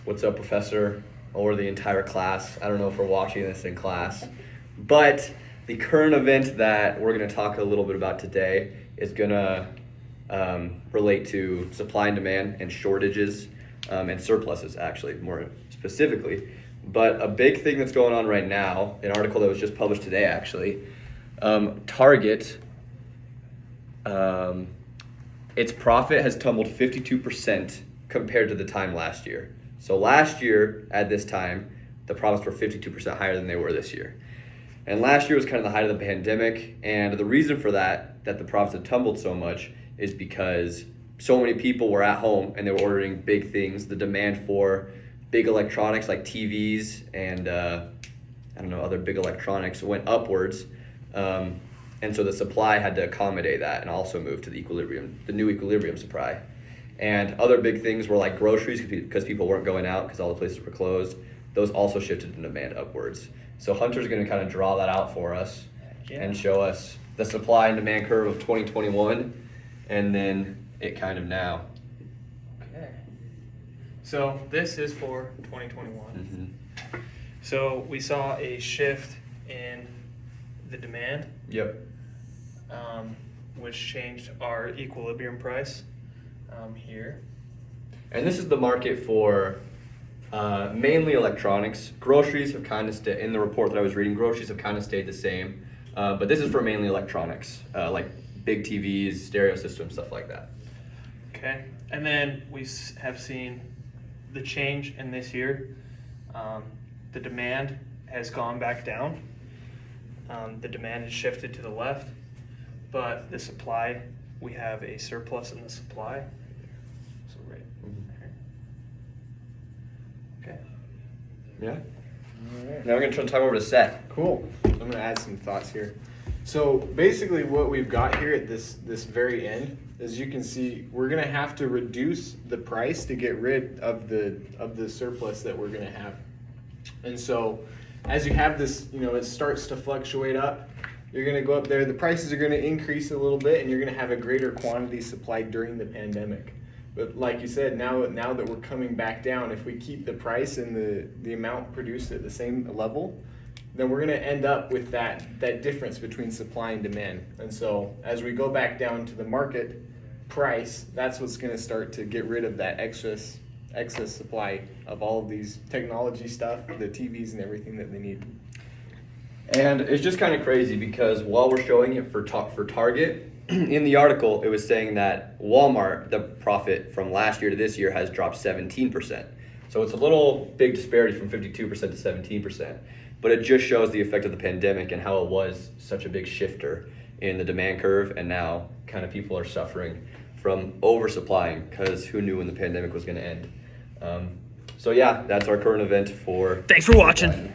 What's up, professor? Or the entire class. I don't know if we're watching this in class. But the current event that we're going to talk a little bit about today is going to relate to supply and demand and shortages and surpluses, actually, more specifically. But a big thing that's going on right now, an article that was just published today, actually, Target, its profit has tumbled 52% compared to the time last year. So last year at this time, the profits were 52% higher than they were this year. And last year was kind of the height of the pandemic. And the reason for that the profits had tumbled so much, is because so many people were at home and they were ordering big things. The demand for big electronics like TVs and other big electronics went upwards. And so the supply had to accommodate that and also move to the new equilibrium supply. And other big things were like groceries, because people weren't going out because all the places were closed. Those also shifted in demand upwards. So Hunter's going to kind of draw that out for us and show us the supply and demand curve of 2021 and then it kind of now. Okay. So this is for 2021. Mm-hmm. So we saw a shift in the demand. Yep. Which changed our equilibrium price here. And this is the market for mainly electronics. Groceries have kind of stayed, in the report that I was reading, groceries have kind of stayed the same. But this is for mainly electronics, like big TVs, stereo systems, stuff like that. Okay. And then we have seen the change in this year. The demand has gone back down. The demand has shifted to the left, but the supply, we have a surplus in the supply. So right there. Okay. Yeah. All right. Now we're going to turn the time over to Seth. Cool. I'm going to add some thoughts here. So basically what we've got here at this very end, as you can see, we're going to have to reduce the price to get rid of the surplus that we're going to have. And so as you have this, it starts to fluctuate up. You're going to go up there. The prices are going to increase a little bit, and you're going to have a greater quantity supplied during the pandemic. But like you said, now that we're coming back down, if we keep the price and the amount produced at the same level, then we're going to end up with that difference between supply and demand. And so as we go back down to the market price, that's what's going to start to get rid of that excess supply of all of these technology stuff, the TVs and everything that they need. And it's just kind of crazy because while we're showing it for Target, in the article it was saying that Walmart, the profit from last year to this year has dropped 17%. So it's a little big disparity from 52% to 17%. But it just shows the effect of the pandemic and how it was such a big shifter in the demand curve, and now kind of people are suffering from oversupplying because who knew when the pandemic was going to end. So yeah, that's our current event for... Thanks for watching.